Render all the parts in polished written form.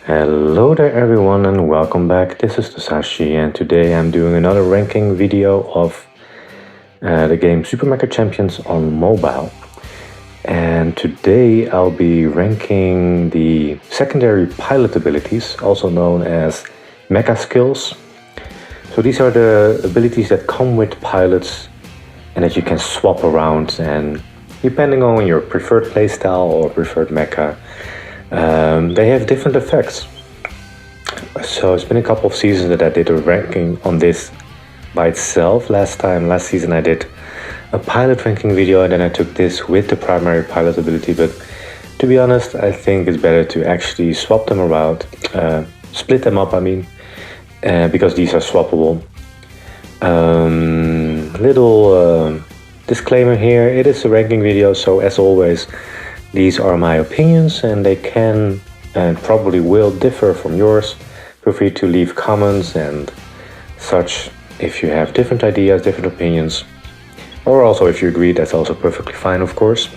Hello there everyone and welcome back. This is Tosashi and today I'm doing another ranking video of the game Super Mecha Champions on mobile. And today I'll be ranking the secondary pilot abilities, also known as Mecha skills. So these are the abilities that come with pilots and that you can swap around, and depending on your preferred playstyle or preferred mecha, they have different effects. So it's been a couple of seasons that I did a ranking on this by itself. Last season I did a pilot ranking video and then I took this with the primary pilot ability, but to be honest I think it's better to actually swap them around, split them up because these are swappable. Little disclaimer here, it is a ranking video, so as always these are my opinions and they can and probably will differ from yours. Feel free to leave comments and such if you have different ideas, different opinions, or also if you agree, that's also perfectly fine, of course.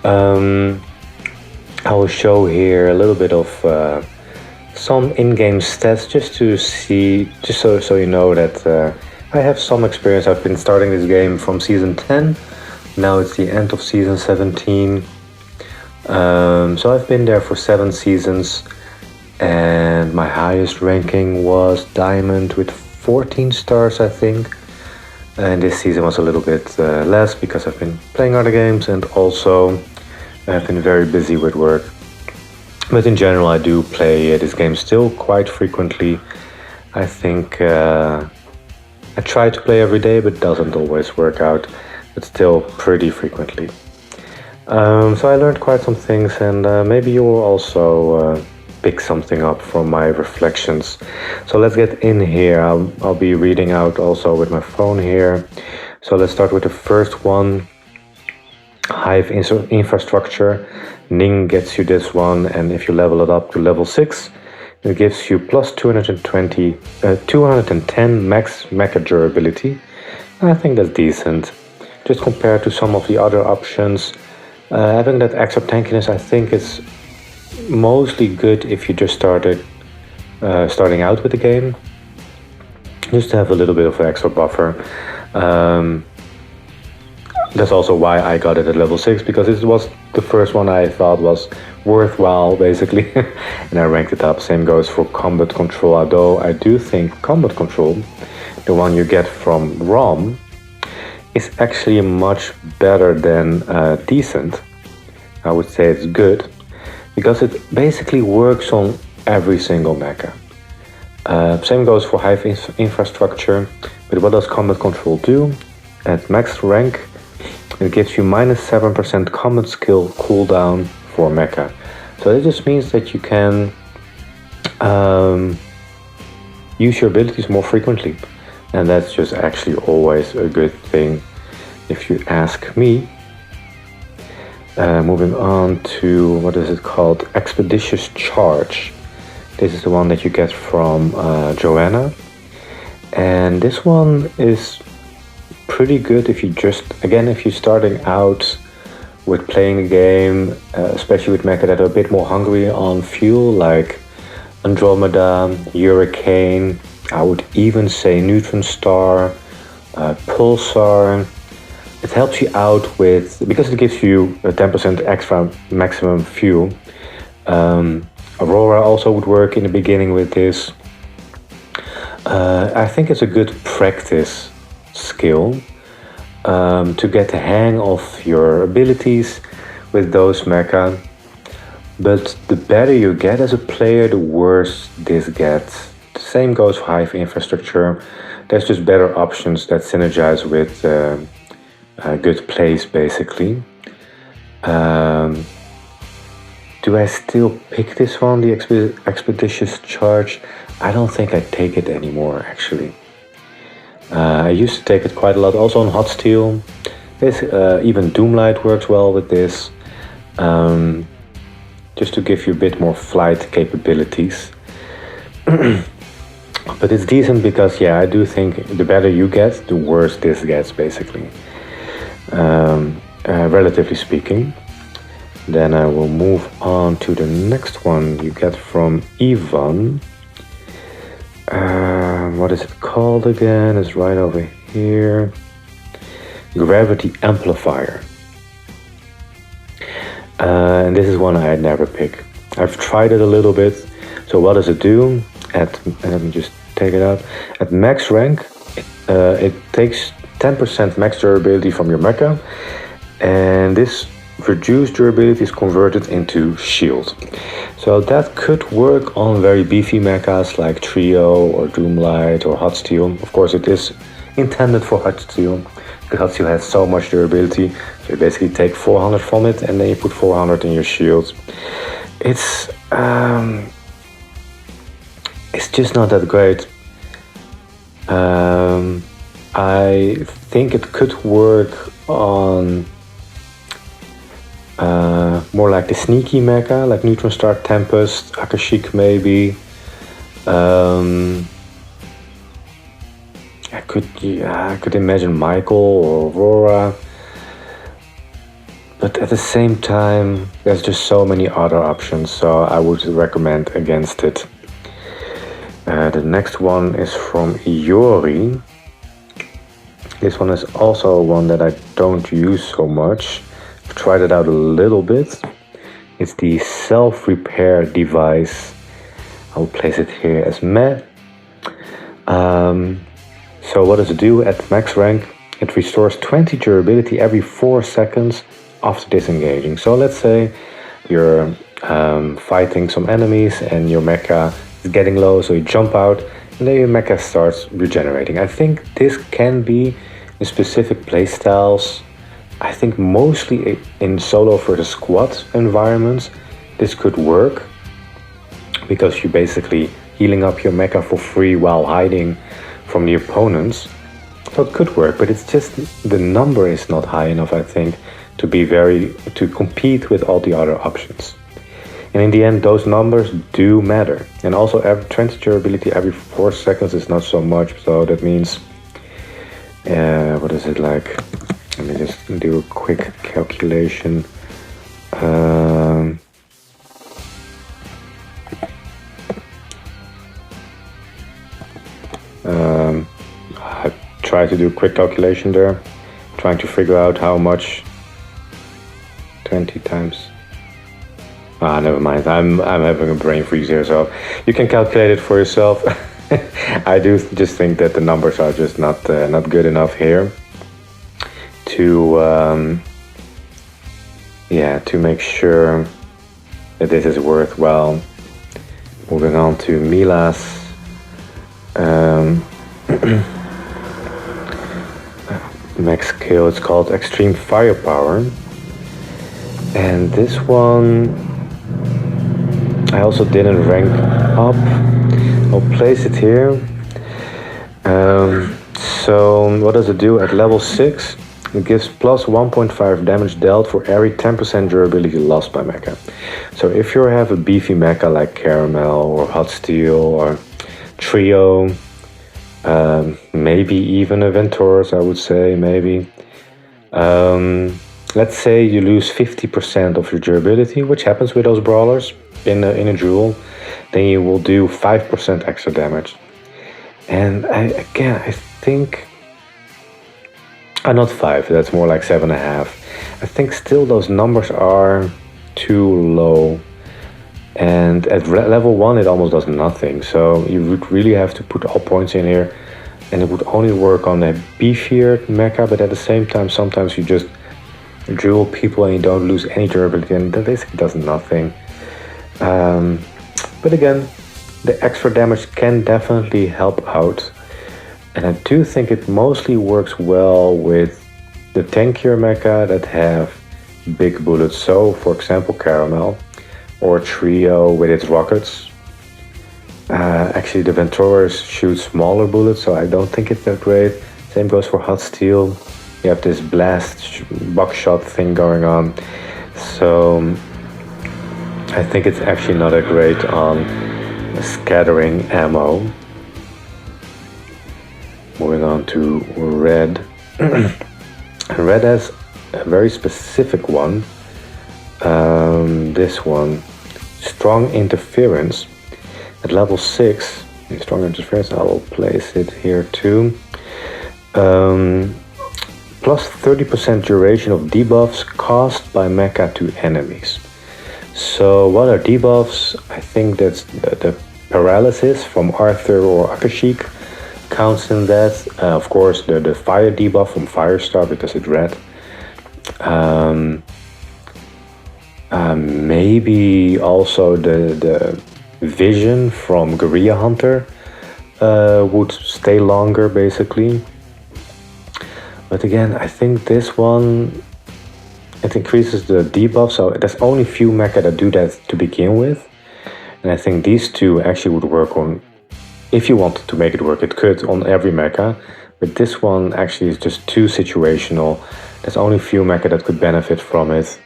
I will show here a little bit of some in-game stats just so you know that I have some experience. I've been starting this game from season 10, now it's the end of season 17. So I've been there for 7 seasons and my highest ranking was Diamond with 14 stars, I think. And this season was a little bit less because I've been playing other games and also I've been very busy with work. But in general I do play this game still quite frequently. I think I try to play every day, but it doesn't always work out, but still pretty frequently. So I learned quite some things, and maybe you will also pick something up from my reflections. So let's get in here. I'll be reading out also with my phone here. So let's start with the first one. Hive infrastructure. Ning gets you this one, and if you level it up to level 6, it gives you plus 210 max mecha durability. And I think that's decent. Just compared to some of the other options. Having that extra tankiness, I think, is mostly good if you just starting out with the game, just to have a little bit of an extra buffer. That's also why I got it at level 6, because it was the first one I thought was worthwhile, basically, and I ranked it up. Same goes for combat control, although I do think combat control, the one you get from ROM, is actually much better than decent. I would say it's good because it basically works on every single mecha. Same goes for Hive infrastructure, but what does combat control do? At max rank it gives you minus 7% combat skill cooldown for mecha. So it just means that you can use your abilities more frequently. And that's just actually always a good thing, if you ask me. Moving on to, what is it called? Expeditious charge. This is the one that you get from Joanna. And this one is pretty good if you're starting out with playing the game, especially with mecha that are a bit more hungry on fuel, like Andromeda, Hurricane, I would even say Neutron Star, Pulsar. It helps you out because it gives you a 10% extra maximum fuel. Aurora also would work in the beginning with this. I think it's a good practice skill to get the hang of your abilities with those mecha. But the better you get as a player, the worse this gets. The same goes for Hive infrastructure. There's just better options that synergize with good plays, basically. Do I still pick this one, the Expeditious charge? I don't think I take it anymore, actually. I used to take it quite a lot, also on Hot Steel. Even Doomlight works well with this. Just to give you a bit more flight capabilities. But it's decent because, yeah, I do think the better you get, the worse this gets, basically. Relatively speaking. Then I will move on to the next one you get from Ivan. What is it called again? It's right over here. Gravity Amplifier. And this is one I'd never pick. I've tried it a little bit. So what does it do? Let me just take it out. At max rank, it takes 10% max durability from your mecha, and this reduced durability is converted into shield. So that could work on very beefy mechas like Trio or Doomlight or Hot Steel. Of course, it is intended for Hot Steel, because Hot Steel has so much durability. So you basically take 400 from it and then you put 400 in your shield. It's just not that great. I think it could work on more like the sneaky mecha, like Neutron Star, Tempest, Akashic maybe. I could imagine Michael or Aurora. But at the same time, there's just so many other options, so I would recommend against it. The next one is from Iori. This one is also one that I don't use so much. I've tried it out a little bit. It's the self-repair device. I'll place it here as meh. So what does it do at max rank? It restores 20 durability every 4 seconds after disengaging. So let's say you're fighting some enemies and your mecha is getting low, so you jump out and then your mecha starts regenerating. I think this can be in specific playstyles. I think mostly in solo versus squad environments this could work, because you're basically healing up your mecha for free while hiding from the opponents. So it could work, but it's just the number is not high enough, I think, to compete with all the other options. And in the end, those numbers do matter. And also, every 20 durability every 4 seconds is not so much. So that means, what is it like? Let me just do a quick calculation. I try to do a quick calculation there, trying to figure out how much 20 times. Never mind. I'm having a brain freeze here, so you can calculate it for yourself. I do just think that the numbers are just not good enough here to make sure that this is worthwhile. Moving on to Mila's max skill. It's called Extreme Firepower, and this one I also didn't rank up. I'll place it here. So what does it do? At level 6, it gives plus 1.5 damage dealt for every 10% durability lost by mecha. So if you have a beefy mecha like Caramel or Hot Steel or Trio, maybe even a Venturus, I would say, maybe. Let's say you lose 50% of your durability, which happens with those brawlers in a duel, then you will do 5% extra damage. And I think, not 5, that's more like 7.5. I think still those numbers are too low. And at level 1 it almost does nothing, so you would really have to put all points in here, and it would only work on a beefier mecha, but at the same time sometimes you just duel people and you don't lose any durability, and that basically does nothing. But again, the extra damage can definitely help out, and I do think it mostly works well with the tankier mecha that have big bullets. So for example Caramel or Trio with its rockets. Actually the Venturus shoot smaller bullets, so I don't think it's that great. Same goes for Hot Steel. You have this blast buckshot thing going on, so I think it's actually not that great on scattering ammo. Moving on to R.E.D. R.E.D has a very specific one. This one, strong interference at level 6. Strong interference, I will place it here too. Plus 30% duration of debuffs caused by Mecha to enemies. So what are debuffs? I think that's the paralysis from Arthur or Akashic counts in that. Of course, the fire debuff from Firestar because it's red. Maybe also the vision from Guerrilla Hunter would stay longer, basically. But again, I think this one, it increases the debuff, so there's only few mecha that do that to begin with. And I think these two actually would work on, if you wanted to make it work, it could on every mecha. But this one actually is just too situational. There's only few mecha that could benefit from it.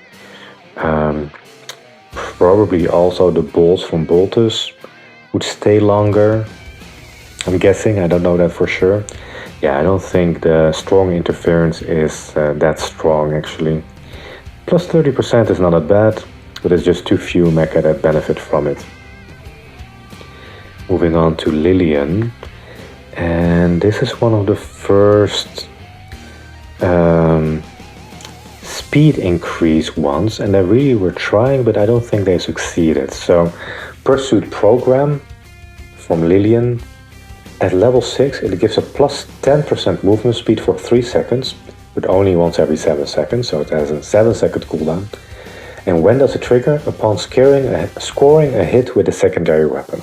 Probably also the bolts from Boltus would stay longer. I'm guessing, I don't know that for sure. Yeah, I don't think the strong interference is that strong actually. Plus 30% is not that bad, but it's just too few mecha that benefit from it. Moving on to Lillian, and this is one of the first speed increase ones, and they really were trying, but I don't think they succeeded. So, Pursuit Program from Lillian. At level 6, it gives a plus 10% movement speed for 3 seconds, but only once every 7 seconds, so it has a 7-second cooldown. And when does it trigger? Upon scoring a hit with a secondary weapon.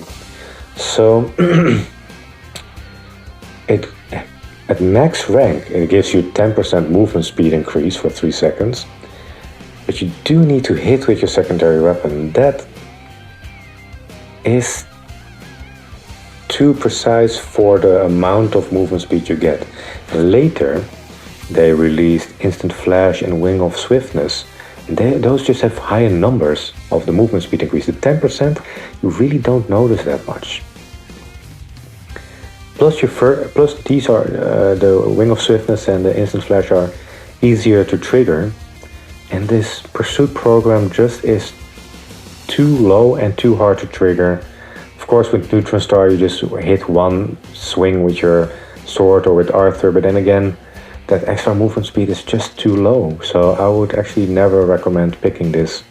So, at max rank, it gives you 10% movement speed increase for 3 seconds, but you do need to hit with your secondary weapon. That is too precise for the amount of movement speed you get. Later, they released Instant Flash and Wing of Swiftness. And those just have higher numbers of the movement speed increase. The 10%, you really don't notice that much. Plus these are the Wing of Swiftness and the Instant Flash are easier to trigger. And this Pursuit Program just is too low and too hard to trigger. Of course, with Neutron Star, you just hit one swing with your sword or with Arthur, but then again, that extra movement speed is just too low. So I would actually never recommend picking this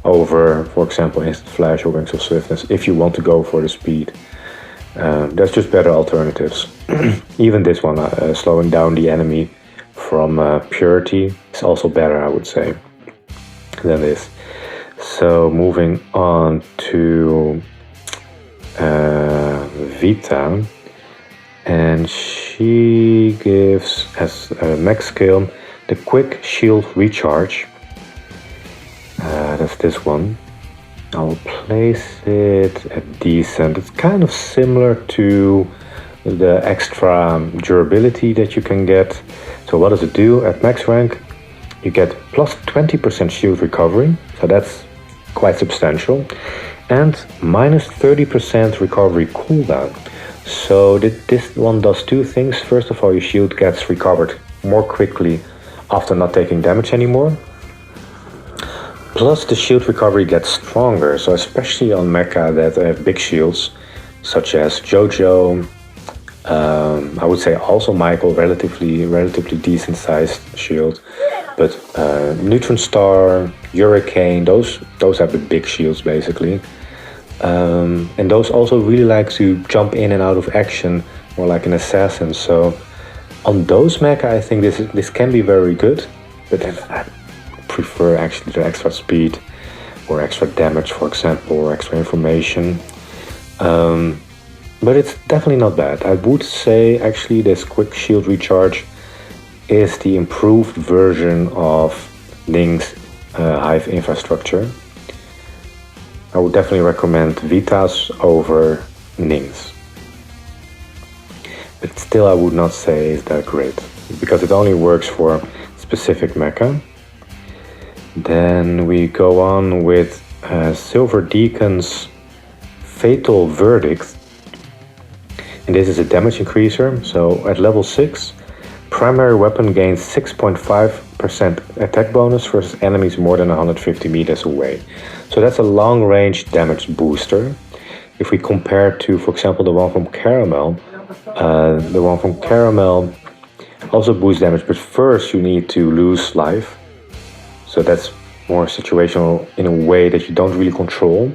over, for example, Instant Flash or Wings of Swiftness if you want to go for the speed. There's just better alternatives. Even this one, slowing down the enemy from Purity, is also better, I would say, than this. So moving on to Vita, and she gives as a max skill the quick shield recharge. That's this one. I'll place it at decent. It's kind of similar to the extra durability that you can get. So what does it do? At max rank, you get plus 20% shield recovery, so that's quite substantial. And minus 30% recovery cooldown. So this one does two things. First of all, your shield gets recovered more quickly after not taking damage anymore. Plus the shield recovery gets stronger. So especially on mecha that have big shields, such as Jojo, I would say also Michael, relatively decent sized shield. But Neutron Star, Hurricane, those have the big shields basically. And those also really like to jump in and out of action, more like an assassin. So on those mecha, I think this can be very good, but then I prefer actually the extra speed or extra damage, for example, or extra information. But it's definitely not bad. I would say actually this quick shield recharge is the improved version of Ning's Hive infrastructure. I would definitely recommend Vita's over Ning's. But still I would not say it's that great, because it only works for specific mecha. Then we go on with Silver Deacon's Fatal Verdict. And this is a damage increaser, so at level 6, primary weapon gains 6.5% attack bonus versus enemies more than 150 meters away. So that's a long-range damage booster. If we compare to, for example, the one from Caramel, also boosts damage, but first you need to lose life. So that's more situational in a way that you don't really control.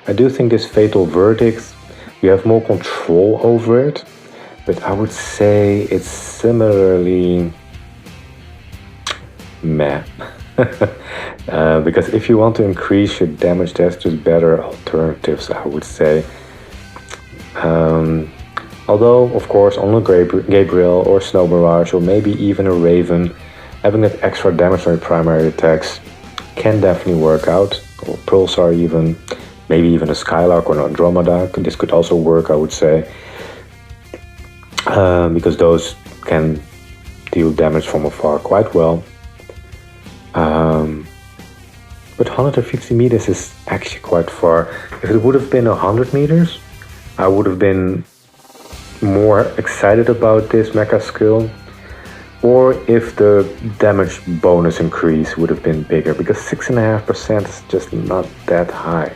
I do think this Fatal Verdict, you have more control over it, but I would say it's similarly meh. Because if you want to increase your damage, there's just better alternatives, I would say. Although, of course, on a Gabriel or Snow Mirage or maybe even a Raven, having that extra damage on your primary attacks can definitely work out. Or Pulsar even, maybe even a Skylark or an Andromeda. This could also work, I would say. Because those can deal damage from afar quite well. But 150 meters is actually quite far. If it would have been 100 meters, I would have been more excited about this mecha skill, or if the damage bonus increase would have been bigger, because 6.5% is just not that high.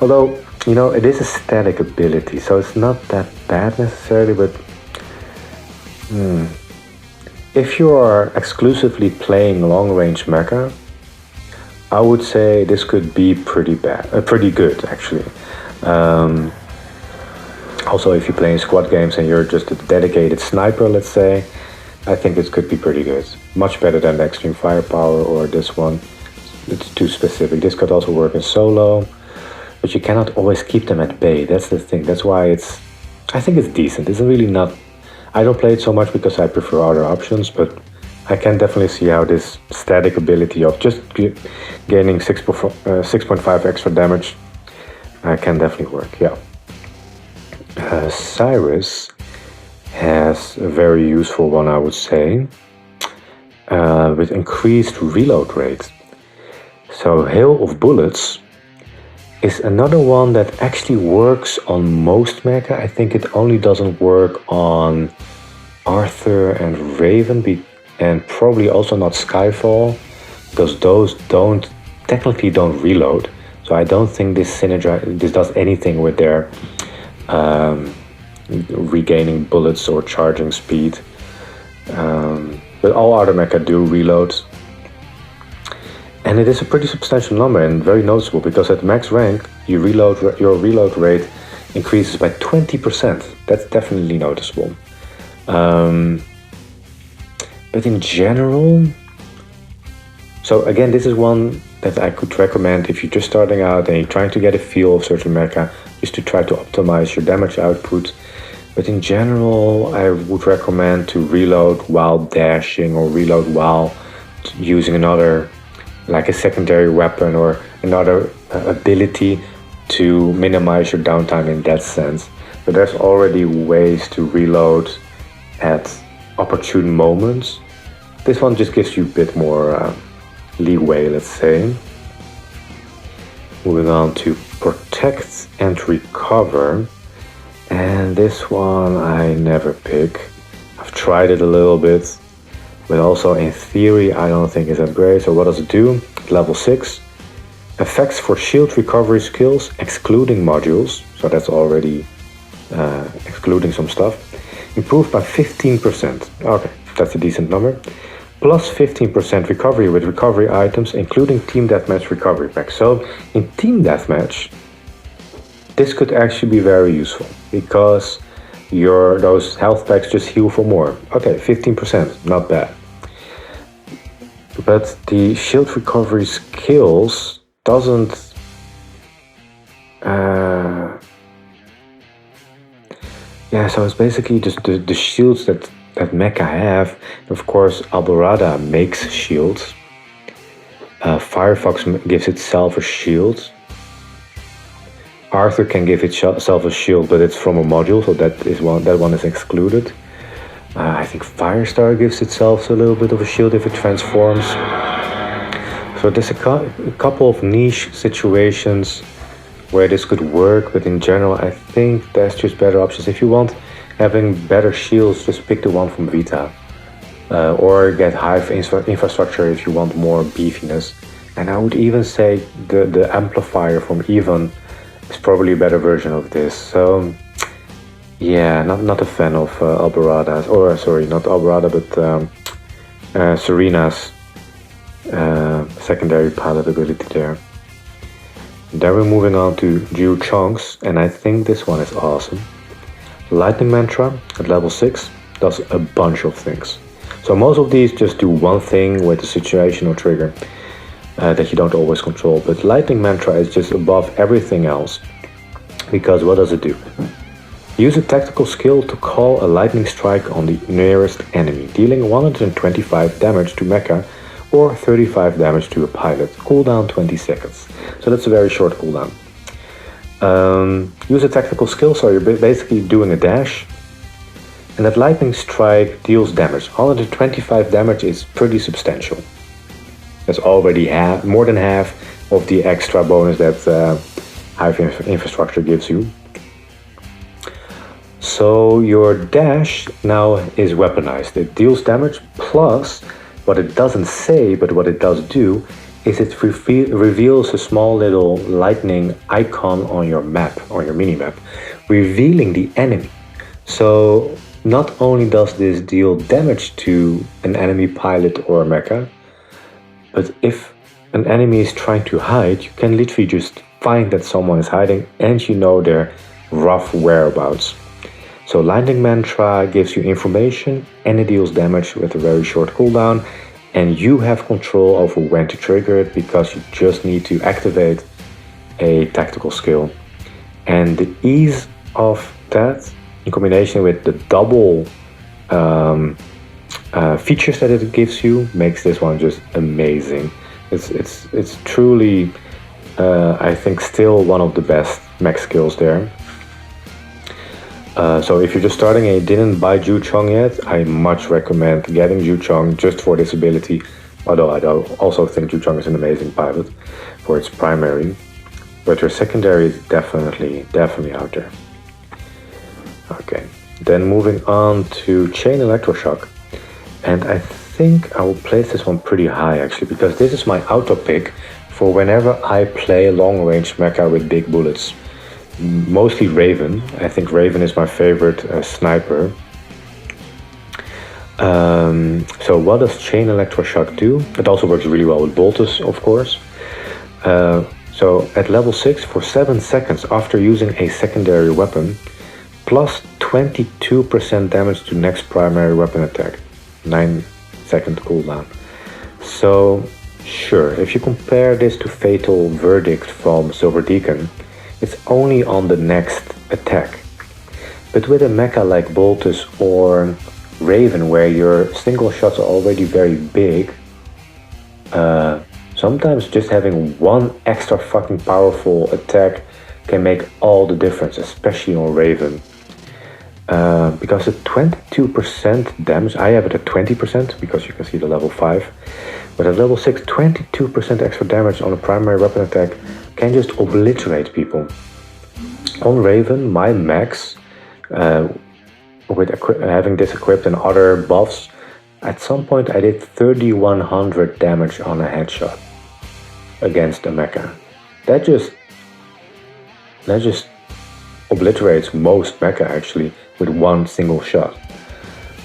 Although, you know, it is a static ability, so it's not that bad necessarily, but if you are exclusively playing long-range mecha, I would say this could be pretty good actually. Also, if you're playing squad games and you're just a dedicated sniper, let's say, I think this could be pretty good. Much better than the Extreme Firepower or this one. It's too specific. This could also work in solo, but you cannot always keep them at bay. That's the thing. That's why I think it's decent. It's really not... I don't play it so much because I prefer other options, but I can definitely see how this static ability of just gaining 6.5 extra damage can definitely work, yeah. Cyrus has a very useful one, I would say, with increased reload rate. So Hail of Bullets is another one that actually works on most mecha. I think it only doesn't work on Arthur and Raven, and probably also not Skyfall, because those technically don't reload. So I don't think this does anything with their regaining bullets or charging speed. But all other mecha do reload. And it is a pretty substantial number and very noticeable, because at max rank, your reload rate increases by 20%. That's definitely noticeable. But in general, so again, this is one that I could recommend if you're just starting out and you're trying to get a feel of certain mecha, just to try to optimize your damage output. But in general, I would recommend to reload while dashing or reload while using another, like a secondary weapon or another ability to minimize your downtime in that sense. But there's already ways to reload at opportune moments. This one just gives you a bit more leeway, let's say. Moving on to Protect and Recover. And this one I never pick. I've tried it a little bit, but also in theory I don't think it's that great. So what does it do? Level 6. Effects for shield recovery skills, excluding modules. So that's already excluding some stuff. Improved by 15%. Okay, that's a decent number. Plus 15% recovery with recovery items, including Team Deathmatch recovery packs. So in Team Deathmatch, this could actually be very useful, because those health packs just heal for more. Okay, 15%, not bad. But the shield recovery skills doesn't... yeah, so it's basically just the shields that Mecha have. Of course, Alborada makes shields. Firefox gives itself a shield. Arthur can give itself a shield, but it's from a module, so that one is excluded. I think Firestar gives itself a little bit of a shield if it transforms. So there's a couple of niche situations where this could work, but in general I think there's just better options. If you want having better shields, just pick the one from Vita. Or get Hive infrastructure if you want more beefiness. And I would even say the Amplifier from Even is probably a better version of this. So yeah, not a fan of Albarada's, or sorry, not Albarada, but Serena's secondary pilot ability there. Then we're moving on to Chong's, and I think this one is awesome. Lightning Mantra at level 6 does a bunch of things. So most of these just do one thing with a situational trigger that you don't always control. But Lightning Mantra is just above everything else. Because what does it do? Use a tactical skill to call a lightning strike on the nearest enemy, dealing 125 damage to Mecha or 35 damage to a pilot. Cooldown 20 seconds. So that's a very short cooldown. Use a tactical skill, so you're basically doing a dash. And that lightning strike deals damage. 125 damage is pretty substantial. That's already more than half of the extra bonus that Hive infrastructure gives you. So your dash now is weaponized. It deals damage, plus what it doesn't say, but what it does do, is it reveals a small little lightning icon on your map, on your mini-map, revealing the enemy. So not only does this deal damage to an enemy pilot or mecha, but if an enemy is trying to hide, you can literally just find that someone is hiding and you know their rough whereabouts. So Lightning Mantra gives you information and it deals damage with a very short cooldown, and you have control over when to trigger it because you just need to activate a tactical skill. And the ease of that, in combination with the double features that it gives you, makes this one just amazing. It's truly, I think, still one of the best mech skills there. So if you're just starting and you didn't buy Chong yet, I much recommend getting Chong just for this ability. Although I also think Chong is an amazing pilot for its primary, but your secondary is definitely out there. Okay, then moving on to Chain Electroshock, and I think I will place this one pretty high actually, because this is my auto pick for whenever I play long range mecha with big bullets. Mostly Raven. I think Raven is my favorite sniper. So what does Chain Electroshock do? It also works really well with Boltus, of course. So at level 6, for 7 seconds after using a secondary weapon, plus 22% damage to next primary weapon attack. 9-second cooldown. So sure, if you compare this to Fatal Verdict from Silver Deacon, it's only on the next attack. But with a mecha like Boltus or Raven, where your single shots are already very big, sometimes just having one extra fucking powerful attack can make all the difference, especially on Raven. Because at 22% damage, I have it at 20% because you can see the level 5, but at level 6, 22% extra damage on a primary weapon attack can just obliterate people. On Raven, my max, with having this equipped and other buffs, at some point I did 3100 damage on a headshot against a mecha. That just obliterates most mecha actually with one single shot.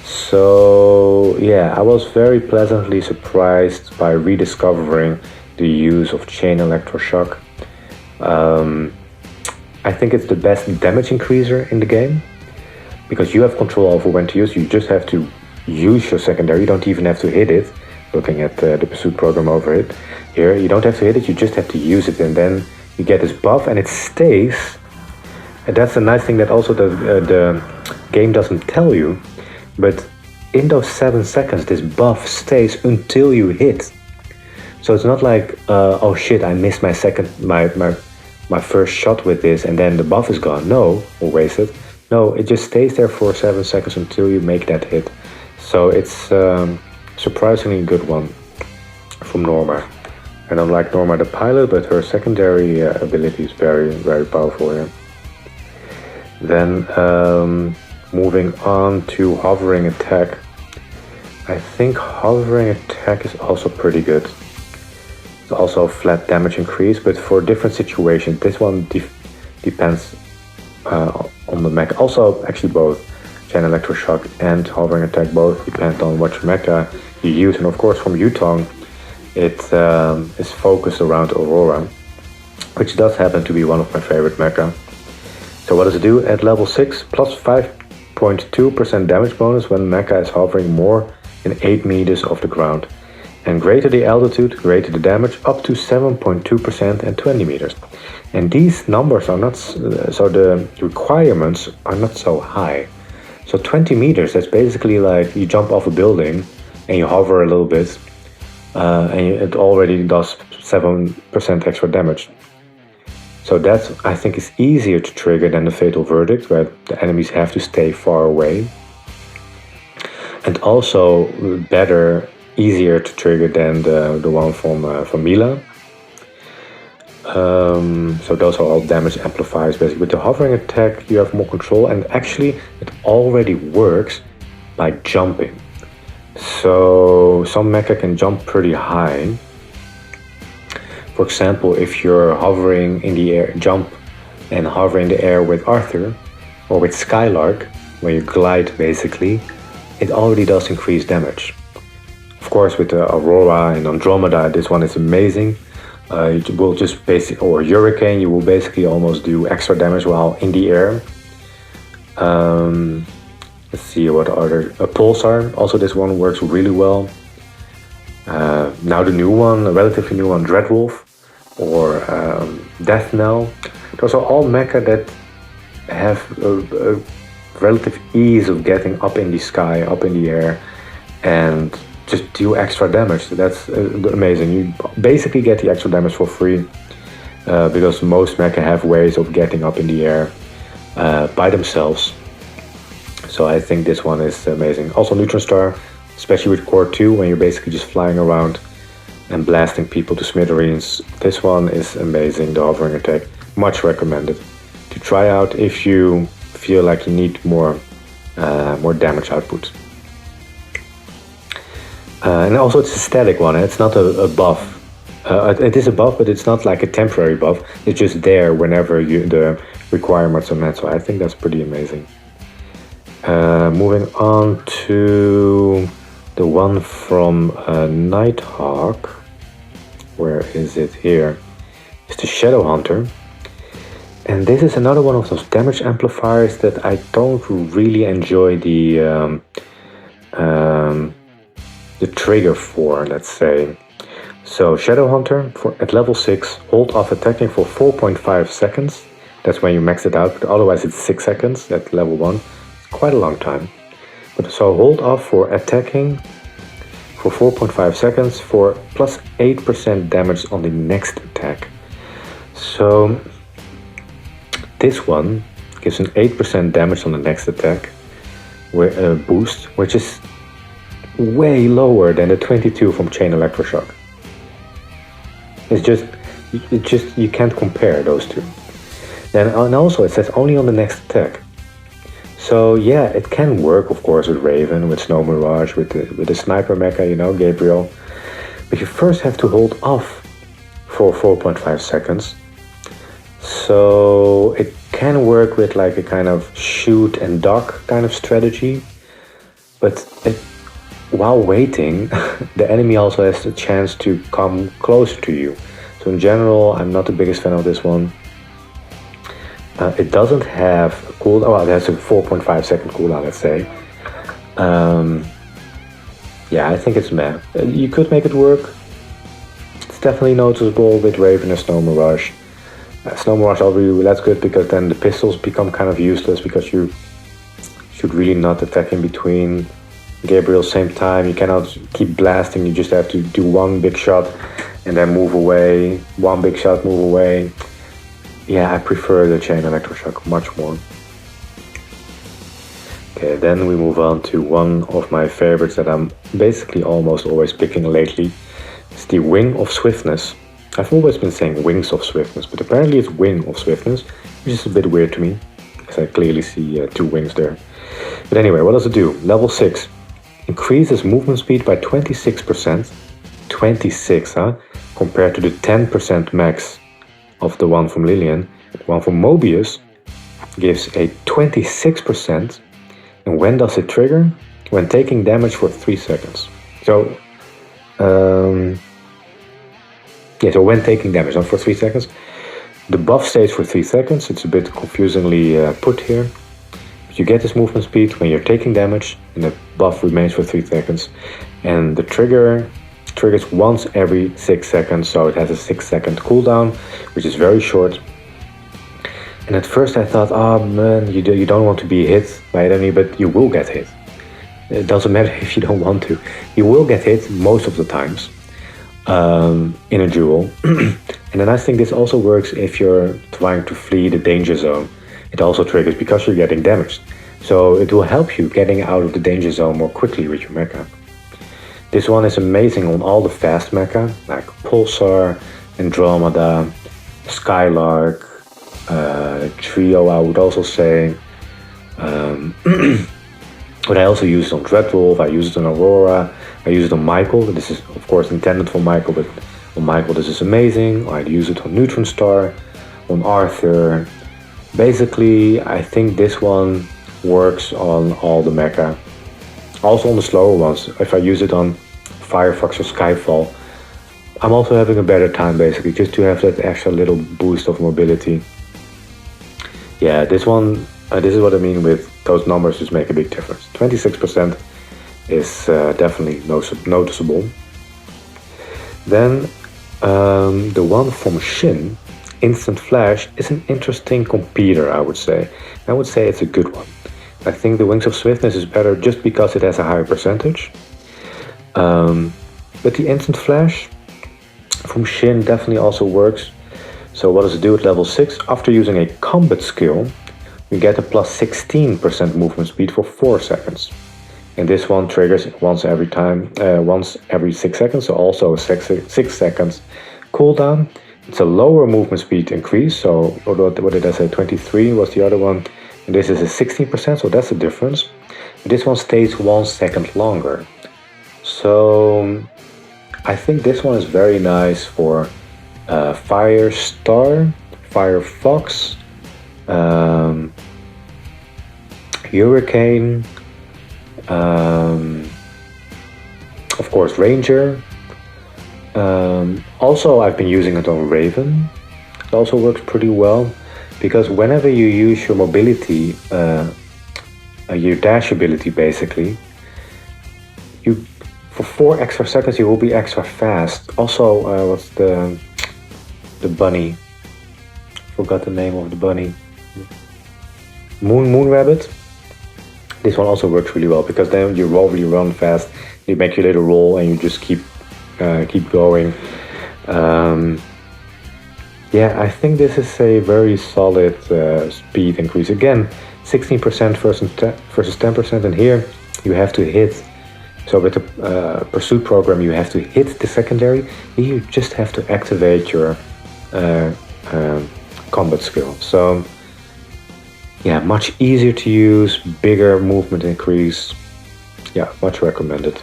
So yeah, I was very pleasantly surprised by rediscovering the use of Chain Electroshock. I think it's the best damage increaser in the game because you have control over when to use. You just have to use your secondary. You don't even have to hit it. Looking at the pursuit program over it here, you don't have to hit it. You just have to use it, and then you get this buff, and it stays. And that's a nice thing that also the game doesn't tell you. But in those 7 seconds, this buff stays until you hit. So it's not like, oh shit, I missed my first shot with this and then the buff is gone. No, or wasted. No, it just stays there for 7 seconds until you make that hit. So it's surprisingly good one from Norma. I don't like Norma the pilot, but her secondary ability is very, very powerful here. Then Moving on to hovering attack. I think hovering attack is also pretty good. It's also a flat damage increase, but for different situations. This one depends on the mecha. Also, actually both Chain Electroshock and hovering attack both depend on what mecha you use. And of course from Yutong, it is focused around Aurora, which does happen to be one of my favorite mecha. So what does it do? At level 6, plus 5.2% damage bonus when mecha is hovering more than 8 meters off the ground. And greater the altitude, greater the damage, up to 7.2% and 20 meters. And these numbers are not, so the requirements are not so high. So 20 meters, that's basically like you jump off a building and you hover a little bit, and it already does 7% extra damage. So that, I think, is easier to trigger than the Fatal Verdict, where the enemies have to stay far away. And also better, easier to trigger than the one from Mila. So those are all damage amplifiers. Basically, with the hovering attack, you have more control, and actually, it already works by jumping. So some mecha can jump pretty high. For example, if you're hovering in the air, jump and hover in the air with Arthur or with Skylark, where you glide basically, it already does increase damage. Of course, with the Aurora and Andromeda, this one is amazing. You will just or Hurricane, you will basically almost do extra damage while in the air. Let's see what other, Pulsar, also this one works really well. Now the new one, a relatively new one, Dreadwolf or Death Knell. Those are all mecha that have a relative ease of getting up in the sky, up in the air, and just do extra damage. That's amazing. You basically get the extra damage for free because most mecha have ways of getting up in the air by themselves. So I think this one is amazing. Also Neutron Star, especially with Core 2, when you're basically just flying around and blasting people to smithereens. This one is amazing, the hovering attack. Much recommended to try out if you feel like you need more damage output. And also it's a static one, it's not a buff. It is a buff, but it's not like a temporary buff. It's just there whenever the requirements are met, so I think that's pretty amazing. Moving on to the one from Nighthawk. Where is it here? It's the Shadow Hunter. And this is another one of those damage amplifiers that I don't really enjoy the trigger for, let's say. So Shadow Hunter at level 6, hold off attacking for 4.5 seconds. That's when you max it out, but otherwise it's 6 seconds at level 1. It's quite a long time. But so hold off for attacking for 4.5 seconds for plus 8% damage on the next attack. So this one gives an 8% damage on the next attack boost, which is way lower than the 22 from Chain Electroshock. It's just you can't compare those two. And also it says only on the next attack. So yeah, it can work, of course, with Raven, with Snow Mirage, with the sniper mecha, you know, Gabriel. But you first have to hold off for 4.5 seconds. So it can work with like a kind of shoot and duck kind of strategy. But while waiting, the enemy also has the chance to come closer to you. So in general, I'm not the biggest fan of this one. It doesn't have a cooldown, well, it has a 4.5 second cooldown, let's say. Yeah, I think it's meh. You could make it work. It's definitely noticeable with Raven and Snow Mirage. Snow Mirage, that's good because then the pistols become kind of useless because you should really not attack in between. Gabriel, same time, you cannot keep blasting, you just have to do one big shot and then move away. One big shot, move away. Yeah, I prefer the Chain Electroshock much more. Okay, then we move on to one of my favorites that I'm basically almost always picking lately. It's the Wing of Swiftness. I've always been saying Wings of Swiftness, but apparently it's Wing of Swiftness, which is a bit weird to me, because I clearly see two wings there. But anyway, what does it do? Level 6 increases movement speed by 26%. 26, huh? Compared to the 10% max of the one from Lillian. The one from Mobius gives a 26%. And when does it trigger? When taking damage for 3 seconds. So, so when taking damage, not for 3 seconds. The buff stays for 3 seconds. It's a bit confusingly put here. But you get this movement speed when you're taking damage, and the buff remains for 3 seconds. And the trigger triggers once every 6 seconds, so it has a 6-second cooldown, which is very short. And at first I thought, oh man, you don't want to be hit by it enemy, but you will get hit. It doesn't matter if you don't want to. You will get hit most of the times in a duel. And the nice thing, this also works if you're trying to flee the danger zone. It also triggers because you're getting damaged. So it will help you getting out of the danger zone more quickly with your mecha. This one is amazing on all the fast mecha, like Pulsar, Andromeda, Skylark, Trio, I would also say. But I also use it on Dreadwolf, I use it on Aurora, I use it on Michael. This is of course intended for Michael, but on Michael this is amazing. I use it on Neutron Star, on Arthur. Basically, I think this one works on all the mecha. Also on the slower ones, if I use it on Firefox or Skyfall, I'm also having a better time basically, just to have that extra little boost of mobility. Yeah, this one, this is what I mean with those numbers just make a big difference. 26% is definitely noticeable. Then the one from Shin, Instant Flash, is an interesting competitor, I would say. I would say it's a good one. I think the Wings of Swiftness is better just because it has a higher percentage. But the Instant Flash from Shin definitely also works. So what does it do at level 6? After using a combat skill, you get a plus 16% movement speed for 4 seconds. And this one triggers once every 6 seconds, so also a 6 seconds cooldown. It's a lower movement speed increase, so what did I say, 23 was the other one. And this is a 16%, so that's the difference. This one stays 1 second longer. So I think this one is very nice for Firestar, Firefox, Hurricane, of course Ranger. Also I've been using it on Raven. It also works pretty well, because whenever you use your mobility, your dash ability basically, for 4 extra seconds you will be extra fast. Also, what's the bunny? Forgot the name of the bunny. Moon Rabbit. This one also works really well, because then you really run fast. You make your little roll and you just keep going. Yeah, I think this is a very solid speed increase. Again, 16% versus 10%, and here you have to hit. So with the pursuit program, you have to hit the secondary. Here you just have to activate your combat skill. So yeah, much easier to use, bigger movement increase. Yeah, much recommended.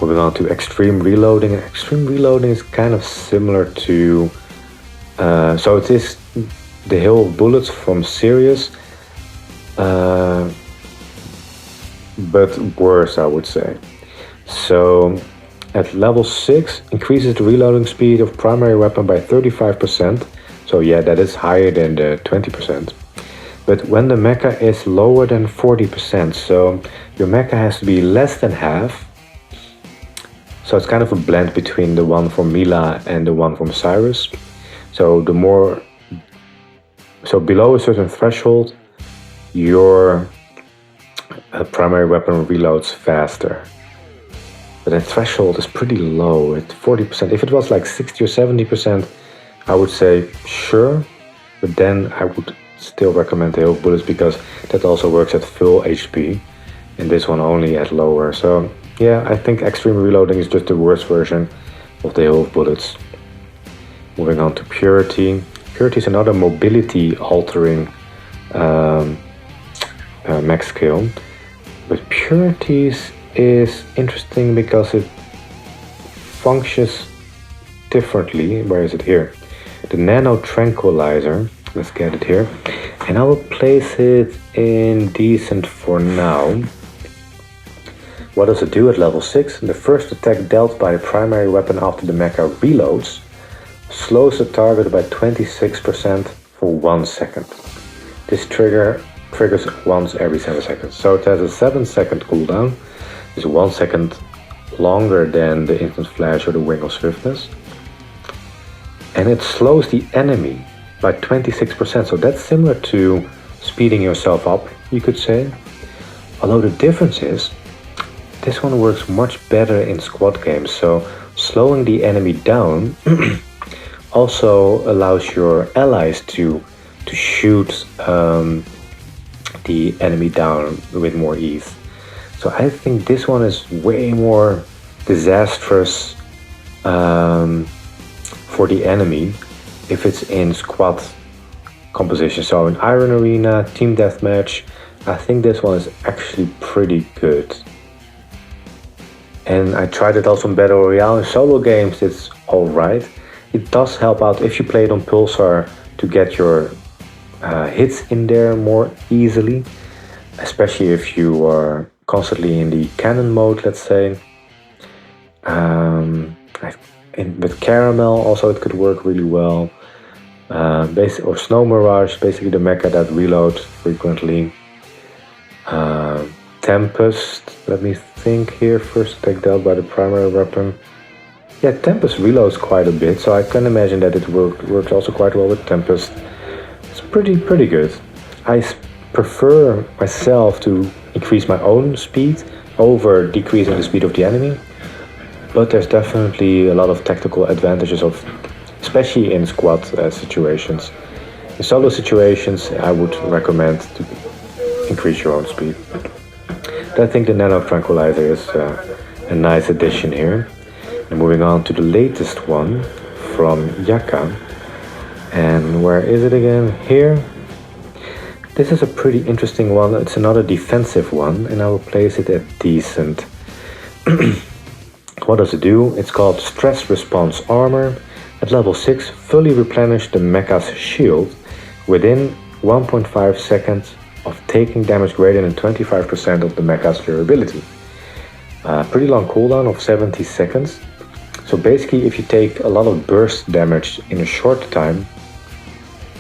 Moving on to Extreme Reloading. Extreme Reloading is kind of similar to... so it is the Hill of Bullets from Sirius, but worse, I would say. So at level 6, increases the reloading speed of primary weapon by 35%. So yeah, that is higher than the 20%. But when the mecha is lower than 40%, so your mecha has to be less than half. So it's kind of a blend between the one from Mila and the one from Cyrus. So below a certain threshold, your primary weapon reloads faster. But that threshold is pretty low at 40%. If it was like 60 or 70%, I would say sure. But then I would still recommend the Hill of Bullets, because that also works at full HP. And this one only at lower. So yeah, I think Extreme Reloading is just the worst version of the Hill of Bullets. Moving on to Purity. Purity is another mobility altering max skill. But Purities is interesting because it functions differently. Where is it here? The Nano Tranquilizer. Let's get it here. And I will place it in decent for now. What does it do at level 6? The first attack dealt by the primary weapon after the mecha reloads slows the target by 26% for 1 second. This triggers once every 7 seconds. So it has a 7-second cooldown. It's 1 second longer than the instant flash or the wing of swiftness. And it slows the enemy by 26%. So that's similar to speeding yourself up, you could say. Although the difference is, this one works much better in squad games. So slowing the enemy down also allows your allies to shoot the enemy down with more ease. So I think this one is way more disastrous for the enemy if it's in squad composition. So in Iron Arena, Team Deathmatch, I think this one is actually pretty good. And I tried it also in Battle Royale. In solo games it's alright. It does help out if you play it on Pulsar to get your hits in there more easily. Especially if you are constantly in the cannon mode, let's say. With Caramel also it could work really well. Or Snow Mirage, basically the mecha that reloads frequently. Tempest, let me think here. First attack dealt by the primary weapon. Yeah, Tempest reloads quite a bit, so I can imagine that it works also quite well with Tempest. It's pretty good. I prefer myself to increase my own speed over decreasing the speed of the enemy, but there's definitely a lot of tactical advantages of, especially in squad situations. In solo situations, I would recommend to increase your own speed. But I think the Nano Tranquilizer is a nice addition here. And moving on to the latest one from Jaka. And where is it again? Here. This is a pretty interesting one. It's another defensive one, and I will place it at decent. What does it do? It's called Stress Response Armor. At level 6, fully replenish the mecha's shield within 1.5 seconds of taking damage greater than 25% of the mecha's durability. Pretty long cooldown of 70 seconds. So basically, if you take a lot of burst damage in a short time,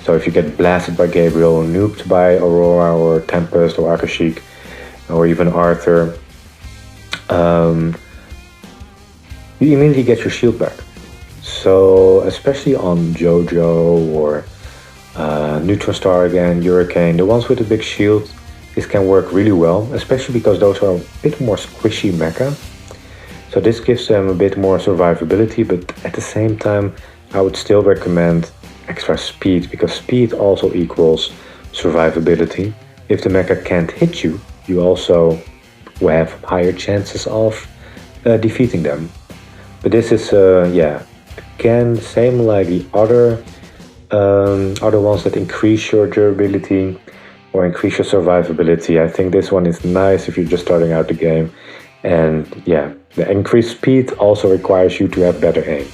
so if you get blasted by Gabriel, nuked by Aurora or Tempest or Akashic or even Arthur, you immediately get your shield back. So especially on JoJo or Neutron Star again, Hurricane, the ones with the big shield, this can work really well, especially because those are a bit more squishy mecha. So this gives them a bit more survivability, but at the same time I would still recommend extra speed, because speed also equals survivability. If the mecha can't hit you, you also will have higher chances of defeating them. But this is, again, same like the other ones that increase your durability or increase your survivability. I think this one is nice if you're just starting out the game. And yeah, the increased speed also requires you to have better aim.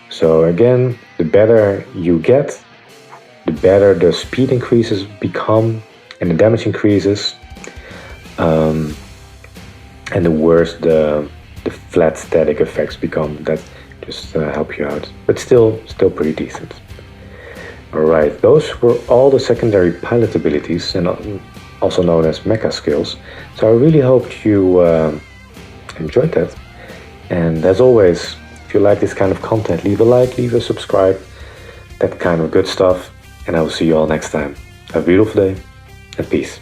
So again, the better you get, the better the speed increases become and the damage increases, and the worse the flat static effects become. That just help you out, but still pretty decent. Alright, those were all the secondary pilot abilities, and also known as mecha skills. So I really hope you enjoyed that. And as always, if you like this kind of content, leave a like, leave a subscribe, that kind of good stuff. And I will see you all next time. Have a beautiful day, and peace.